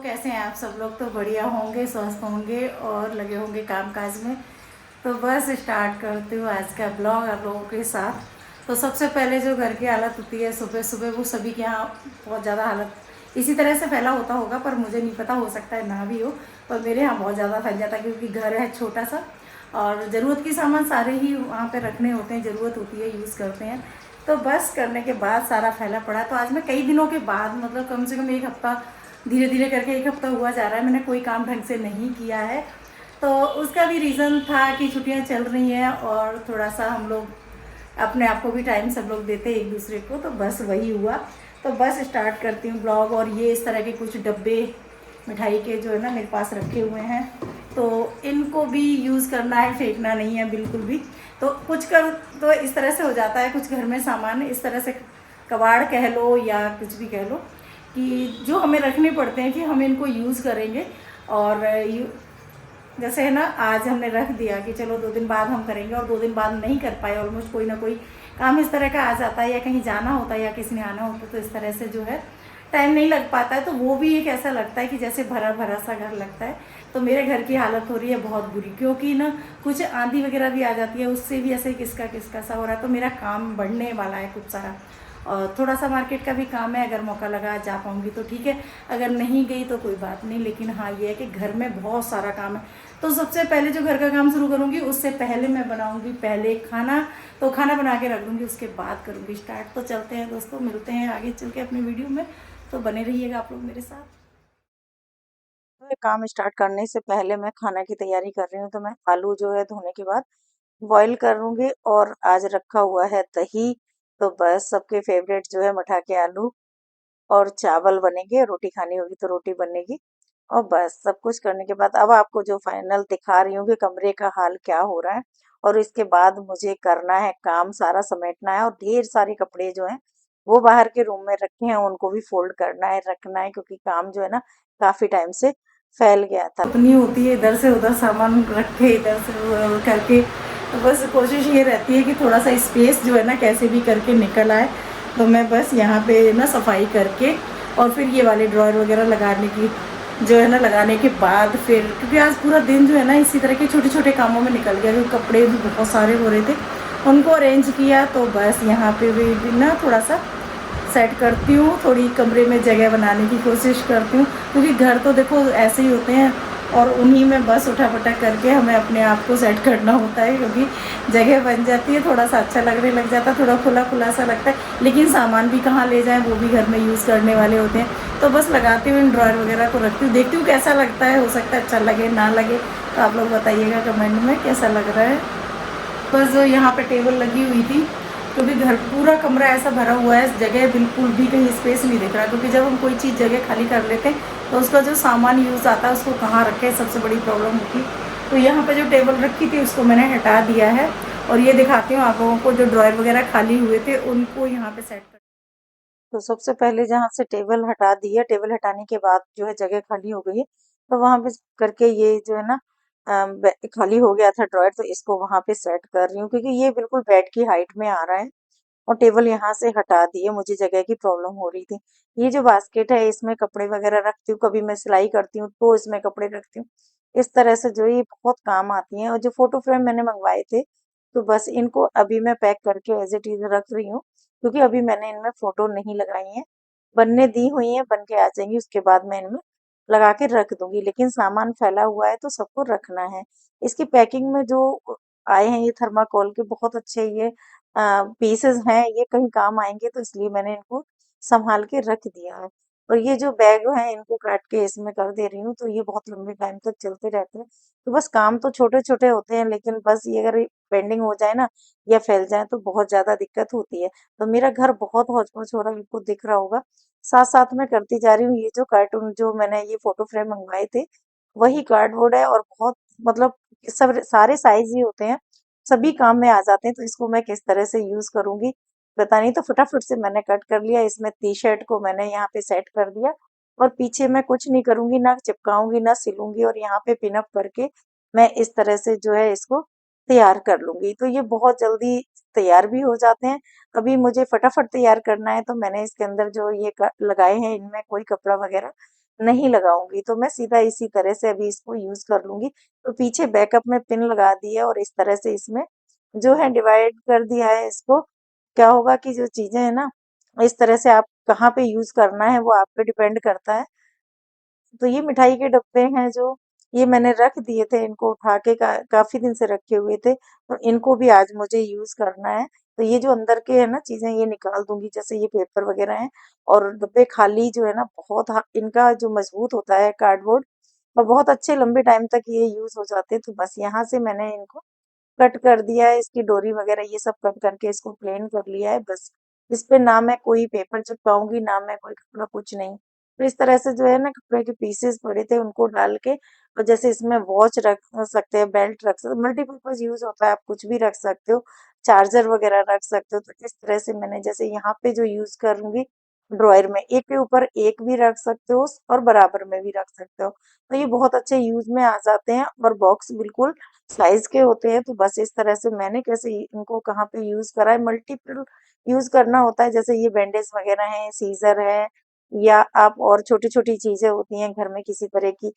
कैसे हैं आप सब लोग? तो बढ़िया होंगे, स्वस्थ होंगे और लगे होंगे कामकाज में। तो बस स्टार्ट करती हूँ आज का ब्लॉग आप लोगों के साथ। तो सबसे पहले जो घर की हालत होती है सुबह सुबह, वो सभी के यहाँ बहुत ज़्यादा हालत इसी तरह से फैला होता होगा, पर मुझे नहीं पता, हो सकता है ना भी हो। पर मेरे यहाँ बहुत ज़्यादा फैल जाता है क्योंकि घर है छोटा सा और ज़रूरत के सामान सारे ही वहाँ पे रखने होते हैं, ज़रूरत होती है, यूज़ करते हैं। तो बस करने के बाद सारा फैला पड़ा। तो आज मैं कई दिनों के बाद, मतलब कम से कम एक हफ्ता, धीरे धीरे करके एक हफ्ता हुआ जा रहा है, मैंने कोई काम ढंग से नहीं किया है। तो उसका भी रीज़न था कि छुट्टियां चल रही हैं और थोड़ा सा हम लोग अपने आप को भी टाइम सब लोग देते हैं एक दूसरे को, तो बस वही हुआ। तो बस स्टार्ट करती हूँ ब्लॉग। और ये इस तरह के कुछ डब्बे मिठाई के जो है ना मेरे पास रखे हुए हैं, तो इनको भी यूज़ करना है, फेंकना नहीं है बिल्कुल भी। तो कुछ कर तो इस तरह से हो जाता है, कुछ घर में सामान इस तरह से, कबाड़ कह लो या कुछ भी कह लो, कि जो हमें रखने पड़ते हैं कि हम इनको यूज़ करेंगे। और जैसे है ना, आज हमने रख दिया कि चलो 2 दिन बाद हम करेंगे, और 2 दिन बाद नहीं कर पाए, ऑलमोस्ट कोई ना कोई काम इस तरह का आ जाता है, या कहीं जाना होता है या किसी ने आना होता है, तो इस तरह से जो है टाइम नहीं लग पाता है। तो वो भी एक ऐसा लगता है कि जैसे भरा भरा सा घर लगता है। तो मेरे घर की हालत हो रही है बहुत बुरी, क्योंकि ना कुछ आंधी वगैरह भी आ जाती है, उससे भी ऐसे किसका किसका सा हो रहा है। तो मेरा काम बढ़ने वाला है कुछ सारा, और थोड़ा सा मार्केट का भी काम है। अगर मौका लगा जा पाऊँगी तो ठीक है, अगर नहीं गई तो कोई बात नहीं। लेकिन हाँ, ये है कि घर में बहुत सारा काम है। तो सबसे पहले जो घर का काम शुरू करूँगी, उससे पहले मैं बनाऊँगी पहले खाना। तो खाना बना के रख दूँगी, उसके बाद करूँगी स्टार्ट। तो चलते हैं दोस्तों, मिलते हैं आगे चल के अपनी वीडियो में। तो बने रहिएगा आप लोग मेरे साथ। तो ये काम स्टार्ट करने से पहले मैं खाना की तैयारी कर रही हूँ। तो मैं आलू जो है धोने के बाद बॉईल करूंगी, और आज रखा हुआ है दही। तो बस सबके फेवरेट जो है मठा के आलू, और चावल बनेंगे, रोटी खानी होगी तो रोटी बनेगी। और बस सब कुछ करने के बाद अब आपको जो फाइनल दिखा रही हूँ कि कमरे का हाल क्या हो रहा है। और इसके बाद मुझे करना है काम, सारा समेटना है, और ढेर सारे कपड़े जो हैं वो बाहर के रूम में रखे हैं, उनको भी फोल्ड करना है, रखना है, क्योंकि काम जो है ना काफी टाइम से फैल गया था। उतनी होती है, इधर से उधर सामान रख के इधर से उधर करके। तो बस कोशिश ये रहती है कि थोड़ा सा स्पेस जो है ना कैसे भी करके निकल आए। तो मैं बस यहाँ पे ना सफाई करके, और फिर ये वाले ड्रॉयर वगैरह लगाने की जो है ना, लगाने के बाद फिर, क्योंकि आज पूरा दिन जो है ना इसी तरह के छोटे छोटे कामों में निकल गया, क्योंकि कपड़े भी बहुत सारे हो रहे थे, उनको अरेंज किया। तो बस यहाँ पे भी ना थोड़ा सा सेट करती हूँ, थोड़ी कमरे में जगह बनाने की कोशिश करती हूँ, क्योंकि घर तो देखो ऐसे ही होते हैं, और उन्हीं में बस उठा पटक करके हमें अपने आप को सेट करना होता है। क्योंकि जगह बन जाती है, थोड़ा सा अच्छा लगने लग जाता है, थोड़ा खुला खुला सा लगता है, लेकिन सामान भी कहाँ ले जाएं, वो भी घर में यूज़ करने वाले होते हैं। तो बस लगाती हूँ, इन ड्रॉयर वगैरह को रखती हूँ, देखती हूँ कैसा लगता है, हो सकता है अच्छा लगे ना लगे। तो आप लोग बताइएगा कमेंट में कैसा लग रहा है। बस जो यहाँ पे टेबल लगी हुई थी, क्योंकि घर पूरा कमरा ऐसा भरा हुआ है, जगह बिल्कुल भी कहीं स्पेस नहीं दिख रहा। क्योंकि जब हम कोई चीज़ जगह खाली कर लेते हैं, तो उसका जो सामान यूज़ आता है उसको कहाँ रखें, सबसे बड़ी प्रॉब्लम होती है। तो यहाँ पे जो टेबल रखी थी उसको मैंने हटा दिया है, और ये दिखाती हूँ आप लोगों को, जो ड्रॉयर वगैरह खाली हुए थे उनको यहाँ पे सेट कर। तो सबसे पहले जहाँ से टेबल हटा दी है, टेबल हटाने के बाद जो है जगह खाली हो गई है, तो वहां पे करके ये जो है ना खाली हो गया था ड्रॉयर, तो इसको वहां पे सेट कर रही हूँ, क्योंकि ये बिल्कुल बेड की हाइट में आ रहा है। और टेबल यहाँ से हटा दिए, मुझे जगह की प्रॉब्लम हो रही थी। ये जो बास्केट है, इसमें कपड़े वगैरह रखती हूँ, कभी मैं सिलाई करती हूँ तो इसमें कपड़े रखती हूँ। इस तरह से जो ये बहुत काम आती हैं। और जो फोटो फ्रेम मैंने मंगवाए थे, तो बस इनको अभी मैं पैक करके एज इट इज रख रही हूँ, क्योंकि अभी मैंने इनमें फोटो नहीं लगाई है। बनने दी हुई है, बन के आ जाएंगी, उसके बाद मैं इनमें लगा के रख दूंगी। लेकिन सामान फैला हुआ है तो सबको रखना है। इसकी पैकिंग में जो आए हैं ये थर्माकोल के, बहुत अच्छे ये पीसेस हैं, ये कहीं काम आएंगे, तो इसलिए मैंने इनको संभाल के रख दिया है। और ये जो बैग है, इनको काट के इसमें कर दे रही हूँ, तो ये बहुत लंबे टाइम तक चलते रहते हैं। तो बस काम तो छोटे छोटे होते हैं, लेकिन बस ये अगर पेंडिंग हो जाए ना, या फैल जाए, तो बहुत ज्यादा दिक्कत होती है। तो मेरा घर बहुत हौच पौच हो रहा है, आपको दिख रहा होगा। साथ साथ में करती जा रही हूँ। ये जो कार्टून, जो मैंने ये फोटो फ्रेम मंगवाए थे, वही कार्डबोर्ड है, और बहुत मतलब सब सारे साइज ही होते हैं, सभी काम में आ जाते हैं। तो इसको मैं किस तरह से यूज करूंगी पता नहीं, तो फटाफट से मैंने कट कर लिया। इसमें टी शर्ट को मैंने यहाँ पे सेट कर दिया, और पीछे मैं कुछ नहीं करूंगी, ना चिपकाऊंगी ना सिलूंगी, और यहाँ पे पिन अप करके मैं इस तरह से जो है इसको तैयार कर लूंगी। तो ये बहुत जल्दी तैयार भी हो जाते हैं। अभी मुझे फटाफट तैयार करना है, तो मैंने इसके अंदर जो ये लगाए हैं, इनमें कोई कपड़ा वगैरह नहीं लगाऊंगी, तो मैं सीधा इसी तरह से अभी इसको यूज कर लूंगी। तो पीछे बैकअप में पिन लगा दी है और इस तरह से इसमें जो है डिवाइड कर दिया है इसको। क्या होगा कि जो चीजें है ना, इस तरह से आप कहाँ पे यूज करना है वो आप पे डिपेंड करता है। तो ये मिठाई के डब्बे हैं जो, ये मैंने रख दिए थे, इनको उठा के काफी दिन से रखे हुए थे, तो इनको भी आज मुझे यूज करना है। तो ये जो अंदर के है ना चीजें, ये निकाल दूंगी, जैसे ये पेपर वगैरह हैं। और डब्बे खाली जो है ना, बहुत इनका जो मजबूत होता है कार्डबोर्ड, और बहुत अच्छे लंबे टाइम तक ये यूज हो जाते हैं। तो बस यहाँ से मैंने इनको कट कर दिया है, इसकी डोरी वगैरह ये सब कट करके इसको प्लेन कर लिया है बस। इस पे ना मैं कोई पेपर चिपकाऊंगी, ना मैं कोई कपड़ा, कुछ नहीं। तो इस तरह से जो है ना, कपड़े के पीसेस पड़े थे उनको डाल के, और जैसे इसमें वॉच रख सकते हैं, बेल्ट रख सकते, मल्टीपर्पज यूज होता है, आप कुछ भी रख सकते हो, चार्जर वगैरह रख सकते हो। तो इस तरह से मैंने, जैसे यहाँ पे जो यूज करूंगी ड्रॉयर में, एक के ऊपर एक भी रख सकते हो और बराबर में भी रख सकते हो। तो ये बहुत अच्छे यूज में आ जाते हैं, और बॉक्स बिल्कुल साइज के होते हैं। तो बस इस तरह से मैंने कैसे इनको कहाँ पे यूज करा है, मल्टीपल यूज करना होता है। जैसे ये बैंडेज वगैरह है, सीजर है, या आप और छोटी छोटी चीजें होती हैं घर में किसी तरह की,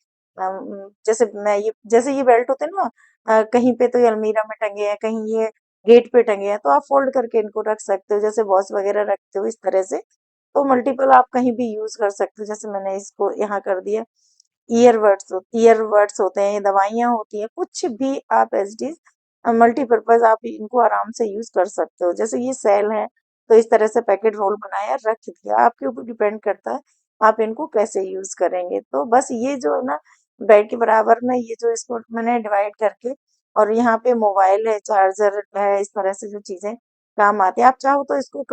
जैसे मैं ये, जैसे ये बेल्ट होते हैं ना, कहीं पे तो ये अलमीरा में टंगे हैं, कहीं ये गेट पे टंगे हैं, तो आप फोल्ड करके इनको रख सकते हो, जैसे बॉस वगैरह रखते हो इस तरह से। तो मल्टीपल आप कहीं भी यूज कर सकते हो। जैसे मैंने इसको यहाँ कर दिया, ईयरबड्स होते हैं, दवाइयाँ होती हैं, कुछ भी आप एज इट इज मल्टीपर्पज आप इनको आराम से यूज कर सकते हो। जैसे ये सेल है, तो इस तरह से पैकेट रोल बनाया, रख दिया, आपके ऊपर डिपेंड करता है आप इनको कैसे यूज करेंगे। तो बस ये जो है ना, बेड के बराबर में ये जो इसको मैंने डिवाइड करके, और यहाँ पे मोबाइल है, चार्जर है, इस तरह से जो चीजें काम आती है। आप चाहो तो इसको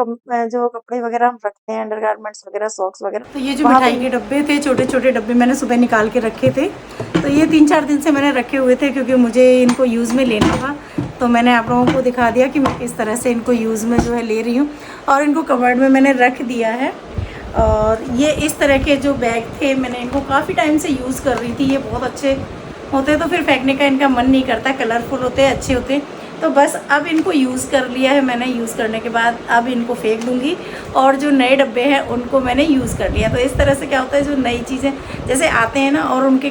जो कपड़े वगैरह हम रखते हैं, अंडरगारमेंट्स वगैरह, सॉक्स वगैरह, तो ये जो वहां मिठाई पे। के डब्बे थे, छोटे छोटे डब्बे, मैंने सुबह निकाल के रखे थे। तो ये 3-4 दिन से मैंने रखे हुए थे, क्योंकि मुझे इनको यूज़ में लेना था। तो मैंने आप लोगों को दिखा दिया कि मैं किस तरह से इनको यूज़ में जो है ले रही हूँ, और इनको कवर्ड में मैंने रख दिया है। और ये इस तरह के जो बैग थे, मैंने इनको काफ़ी टाइम से यूज़ कर रही थी। ये बहुत अच्छे होते, तो फिर फेंकने का इनका मन नहीं करता, कलरफुल होते हैं, अच्छे होते हैं। तो बस अब इनको यूज़ कर लिया है मैंने, यूज़ करने के बाद अब इनको फेंक दूंगी। और जो नए डब्बे हैं उनको मैंने यूज़ कर लिया। तो इस तरह से क्या होता है, जो नई चीज़ें जैसे आते हैं ना, और उनके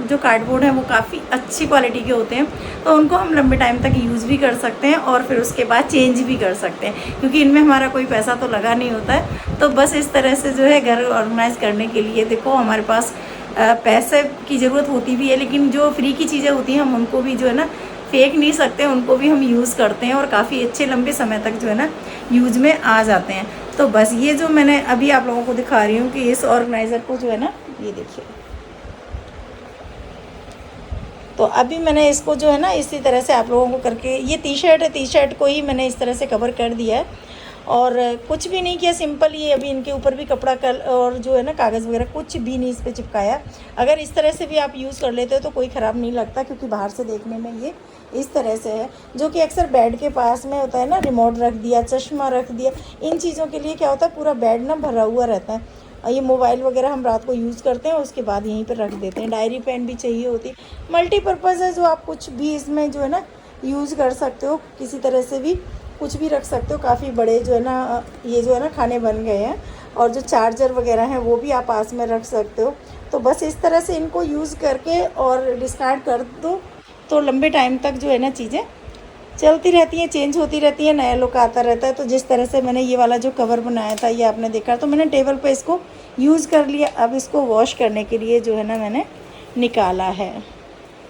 जो कार्डबोर्ड हैं वो काफ़ी अच्छी क्वालिटी के होते हैं, तो उनको हम लंबे टाइम तक यूज़ भी कर सकते हैं, और फिर उसके बाद चेंज भी कर सकते हैं, क्योंकि इनमें हमारा कोई पैसा तो लगा नहीं होता है। तो बस इस तरह से जो है घर ऑर्गेनाइज़ करने के लिए, देखो हमारे पास पैसे की ज़रूरत होती भी है, लेकिन जो फ्री की चीज़ें होती हैं हम उनको भी जो है ना फेंक नहीं सकते, उनको भी हम यूज़ करते हैं, और काफ़ी अच्छे लंबे समय तक जो है ना यूज में आ जाते हैं। तो बस ये जो मैंने अभी आप लोगों को दिखा रही हूँ कि इस ऑर्गेनाइज़र को जो है ना, ये देखिए, तो अभी मैंने इसको जो है ना इसी तरह से आप लोगों को करके, ये टी शर्ट है, टी शर्ट को ही मैंने इस तरह से कवर कर दिया है, और कुछ भी नहीं किया, सिंपल ये अभी इनके ऊपर भी कपड़ा कल और जो है ना कागज़ वगैरह कुछ भी नहीं इस पर चिपकाया। अगर इस तरह से भी आप यूज़ कर लेते हो तो कोई ख़राब नहीं लगता, क्योंकि बाहर से देखने में ये इस तरह से है। जो कि अक्सर बेड के पास में होता है ना, रिमोट रख दिया, चश्मा रख दिया, इन चीज़ों के लिए क्या होता है, पूरा बेड ना भरा हुआ रहता है। और ये मोबाइल वगैरह हम रात को यूज़ करते हैं, उसके बाद यहीं पर रख देते हैं। डायरी पेन भी चाहिए होती है, मल्टीपर्पज़ है, जो आप कुछ भी इसमें जो है ना यूज़ कर सकते हो, किसी तरह से भी कुछ भी रख सकते हो। काफ़ी बड़े जो है ना, ये जो है ना खाने बन गए हैं, और जो चार्जर वगैरह हैं वो भी आप पास में रख सकते हो। तो बस इस तरह से इनको यूज़ करके और डिस्कार्ड कर दो, तो लंबे टाइम तक जो है ना चीज़ें चलती रहती हैं, चेंज होती रहती है, नया लुक आता रहता है। तो जिस तरह से मैंने ये वाला जो कवर बनाया था, ये आपने देखा, तो मैंने टेबल पे इसको यूज़ कर लिया। अब इसको वॉश करने के लिए जो है ना मैंने निकाला है,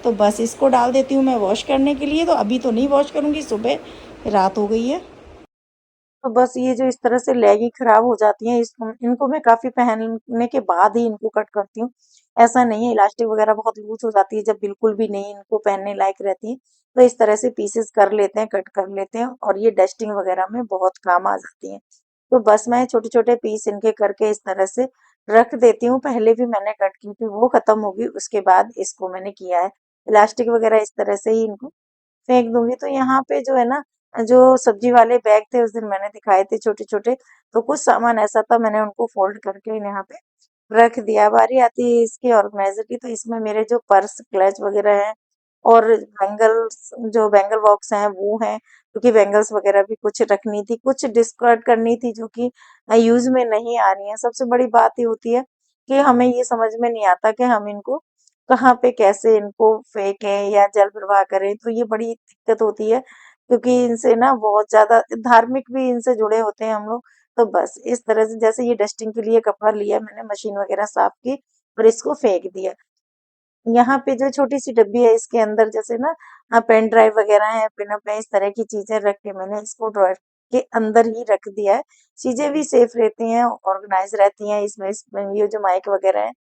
तो बस इसको डाल देती हूँ मैं वॉश करने के लिए। तो अभी तो नहीं वॉश करूँगी, सुबह, रात हो गई है। तो बस ये जो इस तरह से लेगी खराब हो जाती हैं, इसको इनको मैं काफी पहनने के बाद ही इनको कट करती हूँ। ऐसा नहीं है, इलास्टिक वगैरह बहुत लूज हो जाती है जब बिल्कुल भी नहीं इनको पहनने लायक रहती है, तो इस तरह से पीसेस कर लेते हैं, कट कर लेते हैं, और ये डस्टिंग वगैरह में बहुत काम आ जाती हैं। तो बस मैं छोटे छोटे पीस इनके करके इस तरह से रख देती हूँ। पहले भी मैंने कट की थी, वो खत्म होगी, उसके बाद इसको मैंने किया है। इलास्टिक वगैरह इस तरह से ही इनको फेंक दूंगी। तो यहाँ पे जो है ना, जो सब्जी वाले बैग थे उस दिन मैंने दिखाए थे छोटे छोटे, तो कुछ सामान ऐसा था, मैंने उनको फोल्ड करके यहाँ पे रख दिया। बारी आती है इसकी ऑर्गेनाइजर की, तो इसमें मेरे जो पर्स, क्लच वगैरह हैं, और बैंगल्स, जो बैंगल बॉक्स हैं वो हैं, क्योंकि बैंगल्स वगैरह भी कुछ रखनी थी, कुछ डिस्कार्ड करनी थी जो कि यूज में नहीं आ रही है। सबसे बड़ी बात ये होती है कि हमें ये समझ में नहीं आता कि हम इनको कहाँ पे कैसे इनको फेंकें या जल प्रवाह करें, तो ये बड़ी दिक्कत होती है क्योंकि इनसे ना बहुत ज़्यादा धार्मिक भी इनसे जुड़े होते हैं हम लोग। तो बस इस तरह से जैसे ये डस्टिंग के लिए कपड़ा लिया मैंने, मशीन वगैरह साफ की और इसको फेंक दिया। यहाँ पे जो छोटी-सी डब्बी है इसके अंदर जैसे ना पेन ड्राइव वगैरह है, पिनअप है, इस तरह की चीज़ें रख के मैंने इसको ड्रॉयर के अंदर ही रख दिया है। चीज़ें भी सेफ रहती हैं, ऑर्गनाइज़ रहती हैं इसमें ये जो माइक वगैरह है,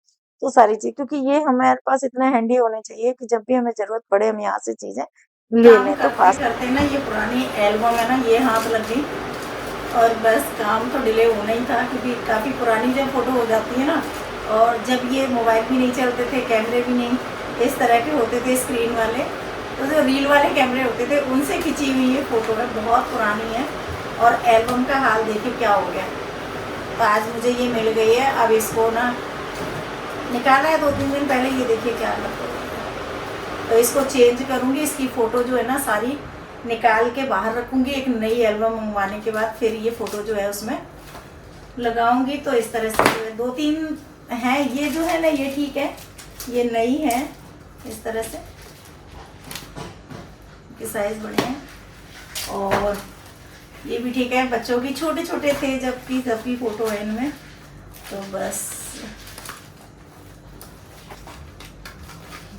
तो सारी चीज़ क्योंकि ये हमारे पास इतना हैंडी होने चाहिए कि जब भी हमें ज़रूरत पड़े हम यहाँ से चीज़ें ले काम लें तो करते पास करते ना ये पुरानी एल्बम है ना ये हाथ लग गई और बस काम तो डिले होना ही था क्योंकि काफ़ी पुरानी जब फ़ोटो हो जाती है ना, और जब ये मोबाइल भी नहीं चलते थे, कैमरे भी नहीं इस तरह के होते थे स्क्रीन वाले, तो जो रील वाले कैमरे होते थे उनसे खिंची हुई ये फ़ोटो है, बहुत पुरानी है। और एल्बम का हाल देखिए क्या हो गया। तो आज मुझे ये मिल गई है, अब इसको ना निकाला है 2-3 दिन पहले, ये देखिए क्या हालत हो गई है। तो इसको चेंज करूँगी, इसकी फ़ोटो जो है ना सारी निकाल के बाहर रखूँगी, एक नई एल्बम मंगवाने के बाद फिर ये फ़ोटो जो है उसमें लगाऊंगी। तो इस तरह से जो है 2-3 हैं, ये जो है ना ये ठीक है, ये नई है इस तरह से, कि साइज़ बड़े हैं। और ये भी ठीक है, बच्चों की छोटे छोटे थे जबकि फ़ोटो है इनमें। तो बस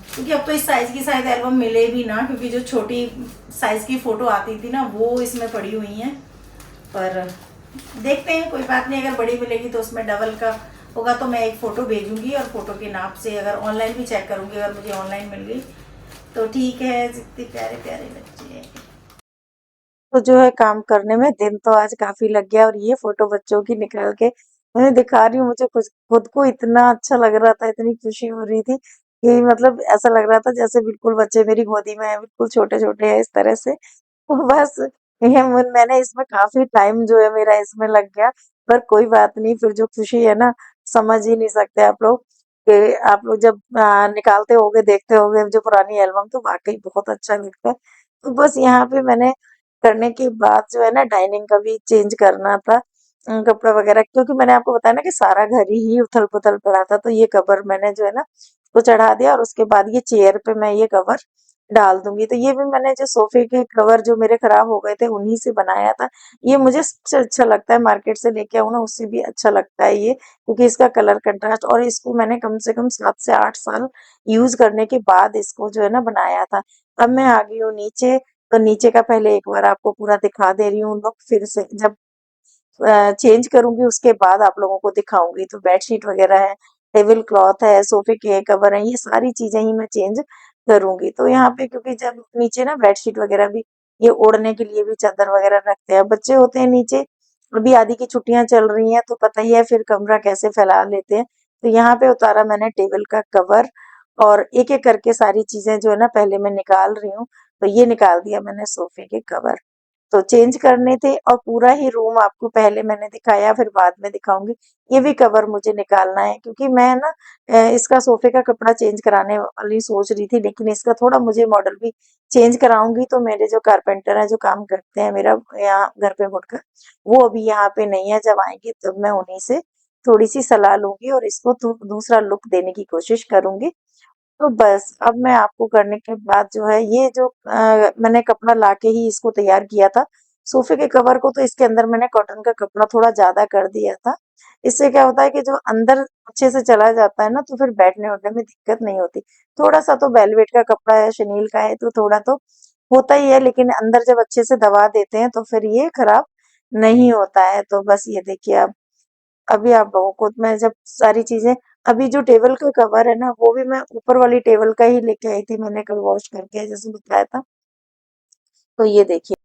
क्योंकि अब तो इस साइज़ की शायद एल्बम मिले भी ना, क्योंकि जो छोटी साइज़ की फ़ोटो आती थी ना वो इसमें पड़ी हुई हैं। पर देखते हैं, कोई बात नहीं, अगर बड़ी मिलेगी तो उसमें डबल का होगा तो मैं एक फ़ोटो भेजूंगी और फ़ोटो के नाप से अगर ऑनलाइन भी चेक करूंगी, अगर मुझे ऑनलाइन मिल गई तो ठीक है। जितने प्यारे प्यारे बच्चे हैं। तो जो है काम करने में दिन तो आज काफ़ी लग गया और ये फ़ोटो बच्चों की निकाल के मैं दिखा रही हूँ, मुझे खुद खुद को इतना अच्छा लग रहा था, इतनी खुशी हो रही थी कि मतलब ऐसा लग रहा था जैसे बिल्कुल बच्चे मेरी गोदी में हैं, बिल्कुल छोटे-छोटे हैं इस तरह से। तो बस ये मैंने इसमें काफ़ी टाइम जो है मेरा इसमें लग गया, पर कोई बात नहीं, फिर जो खुशी है ना समझ ही नहीं सकते आप लोग कि आप लोग जब निकालते होगे, देखते होगे जो पुरानी एल्बम तो वाक़ई बहुत अच्छा लगता है। तो बस यहाँ पे मैंने करने के बाद जो है ना डाइनिंग का भी चेंज करना था, कपड़ा वगैरह, क्योंकि मैंने आपको बताया ना कि सारा घर ही उथल-पुथल पड़ा था, तो ये कवर मैंने जो है ना वो चढ़ा दिया और उसके बाद ये चेयर पे मैं ये कवर डाल दूंगी। तो ये भी मैंने जो सोफे के कवर जो मेरे खराब हो गए थे उन्हीं से बनाया था। ये मुझे सबसे अच्छा लगता है, मार्केट से लेके आऊँ ना उससे भी अच्छा लगता है ये, क्योंकि इसका कलर कंट्रास्ट, और इसको मैंने कम से कम 7 से 8 साल यूज करने के बाद इसको जो है ना बनाया था। अब मैं आ गई हूँ नीचे, तो नीचे का पहले एक बार आपको पूरा दिखा दे रही हूँ लुक, फिर से जब चेंज करूंगी उसके बाद आप लोगों को दिखाऊंगी। तो बेडशीट वगैरह है, टेबल क्लॉथ है, सोफे के कवर है, ये सारी चीजें ही मैं चेंज करूंगी। तो यहाँ पे क्योंकि जब नीचे ना बेडशीट वगैरह भी, ये ओढ़ने के लिए भी चादर वगैरह रखते हैं, बच्चे होते हैं नीचे, अभी आदि की छुट्टियां चल रही हैं तो पता ही है फिर कमरा कैसे फैला लेते हैं। तो यहाँ पे उतारा मैंने टेबल का कवर और एक एक करके सारी चीजें जो है ना पहले मैं निकाल रही हूँ। तो ये निकाल दिया मैंने सोफे के कवर, तो चेंज करने थे और पूरा ही रूम आपको पहले मैंने दिखाया, फिर बाद में दिखाऊंगी। ये भी कवर मुझे निकालना है क्योंकि मैं ना इसका सोफे का कपड़ा चेंज कराने वाली सोच रही थी, लेकिन इसका थोड़ा मुझे मॉडल भी चेंज कराऊंगी। तो मेरे जो कारपेंटर हैं जो काम करते हैं मेरा यहाँ घर पे मुड़कर, वो अभी यहाँ पे नहीं है, जब आएंगे तब मैं उन्हीं से थोड़ी सी सलाह लूंगी और इसको दूसरा लुक देने की कोशिश करूंगी। तो बस अब मैं आपको करने के बाद जो है ये जो मैंने कपड़ा लाके ही इसको तैयार किया था सोफे के कवर को, तो इसके अंदर मैंने कॉटन का कपड़ा थोड़ा ज्यादा कर दिया था। इससे क्या होता है कि जो अंदर अच्छे से चला जाता है ना तो फिर बैठने उठने में दिक्कत नहीं होती। थोड़ा सा तो वेलवेट का कपड़ा है, शनील का है, तो थोड़ा तो होता ही है, लेकिन अंदर जब अच्छे से दबा देते हैं तो फिर ये खराब नहीं होता है। तो बस ये देखिए, अब अभी आप लोगों को मैं जब सारी चीजें, अभी जो टेबल का कवर है ना वो भी मैं ऊपर वाली टेबल का ही लेके आई थी, मैंने कल वॉश करके जैसे बताया था। तो ये देखिए,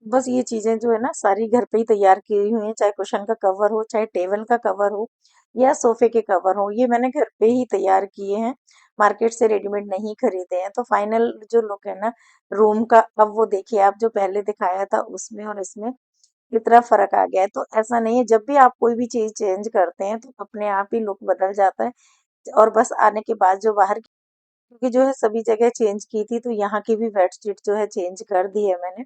बस ये चीजें जो है ना सारी घर पे ही तैयार की हुई हैं, चाहे कुशन का कवर हो, चाहे टेबल का कवर हो, या सोफे के कवर हो, ये मैंने घर पे ही तैयार किए हैं, मार्केट से रेडीमेड नहीं खरीदे हैं। तो फाइनल जो लुक है ना रूम का, अब वो देखिए, आप जो पहले दिखाया था उसमें और इसमें कितना फर्क आ गया है। तो ऐसा नहीं है, जब भी आप कोई भी चीज चेंज करते हैं तो अपने आप ही लुक बदल जाता है। और बस आने के बाद जो बाहर क्योंकि जो है सभी जगह चेंज की थी, तो यहाँ की भी बेडशीट जो है चेंज कर दी है मैंने।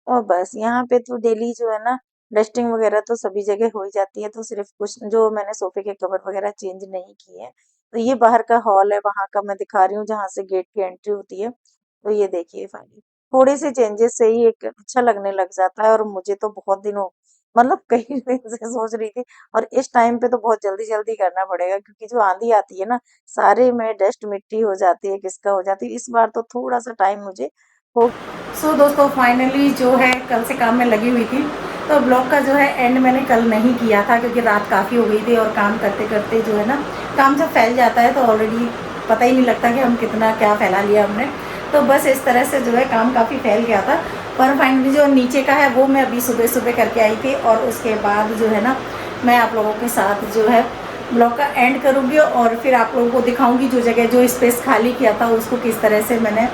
और बस यहाँ पे तो डेली जो है ना डस्टिंग वगैरह तो सभी जगह हो ही जाती है, तो सिर्फ कुछ जो मैंने सोफे के कवर वगैरह चेंज नहीं किए हैं। तो ये बाहर का हॉल है, वहां का मैं दिखा रही हूँ जहाँ से गेट की एंट्री होती है। तो ये देखिए फाइनली थोड़े से चेंजेस से ही एक अच्छा लगने लग जाता है। और मुझे तो बहुत दिनों मतलब कई दिन से सोच रही थी। और इस टाइम पे तो बहुत जल्दी जल्दी करना पड़ेगा, क्योंकि जो आंधी आती है ना सारे में डस्ट मिट्टी हो जाती है, किसका हो जाती है। इस बार तो थोड़ा सा टाइम मुझे हो। सो दोस्तों फाइनली जो है कल से काम में लगी हुई थी, तो ब्लॉग का जो है एंड मैंने कल नहीं किया था क्योंकि रात काफ़ी हो गई थी और काम करते करते जो है ना काम जब फैल जाता है तो ऑलरेडी पता ही नहीं लगता कि हम कितना क्या फैला लिया हमने। तो बस इस तरह से जो है काम काफ़ी फैल गया था। पर फाइनली जो नीचे का है वो मैं अभी सुबह सुबह करके आई थी, और उसके बाद जो है ना मैं आप लोगों के साथ जो है ब्लॉग का एंड करूँगी और फिर आप लोगों को दिखाऊँगी जो जगह जो स्पेस खाली किया था उसको किस तरह से मैंने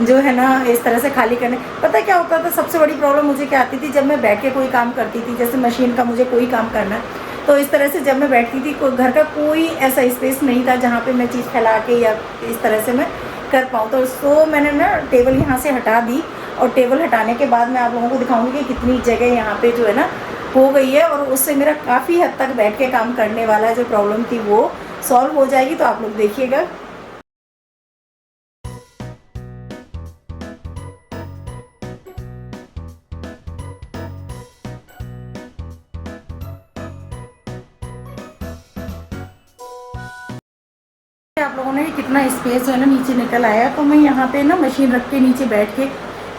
जो है ना इस तरह से खाली करने। पता क्या होता था, सबसे बड़ी प्रॉब्लम मुझे क्या आती थी जब मैं बैठ के कोई काम करती थी, जैसे मशीन का मुझे कोई काम करना है तो इस तरह से जब मैं बैठती थी घर का कोई ऐसा स्पेस नहीं था जहाँ पे मैं चीज़ फैला के या इस तरह से मैं कर पाऊँ। तो मैंने ना टेबल यहाँ से हटा दी, और टेबल हटाने के बाद मैं आप लोगों को दिखाऊंगी कि कितनी जगह यहाँ पे जो है ना हो गई है, और उससे मेरा काफ़ी हद तक बैठ के काम करने वाला जो प्रॉब्लम थी वो सॉल्व हो जाएगी। तो आप लोग देखिएगा। आप लोगों ने कितना स्पेस जो है ना नीचे निकल आया। तो मैं यहाँ पे ना मशीन रख के नीचे बैठ के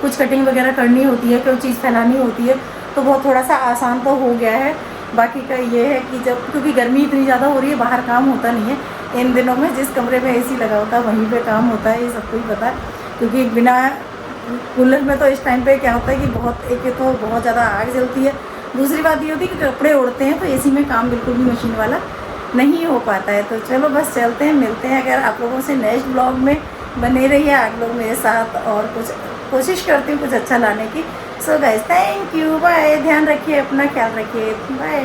कुछ कटिंग वगैरह करनी होती है, कोई चीज़ फैलानी होती है, तो बहुत थोड़ा सा आसान तो हो गया है। बाकी का ये है कि जब क्योंकि गर्मी इतनी ज़्यादा हो रही है बाहर काम होता नहीं है इन दिनों में। जिस कमरे में एसी लगा होता है वहीं पे काम होता है, ये सबको ही पता है। क्योंकि बिना कूलर में तो इस टाइम पे क्या होता है कि एक तो बहुत ज़्यादा आग जलती है, दूसरी बात ये होती है कि कपड़े उड़ते हैं, तो एसी में काम बिल्कुल भी मशीन वाला नहीं हो पाता है। तो चलो बस चलते हैं, मिलते हैं अगर आप लोगों से नेक्स्ट ब्लॉग में। बने रहिए आप लोग मेरे साथ, और कुछ कोशिश करती हूँ कुछ अच्छा लाने की। So guys thank you, bye. ध्यान रखिए, अपना ख्याल रखिए, बाय।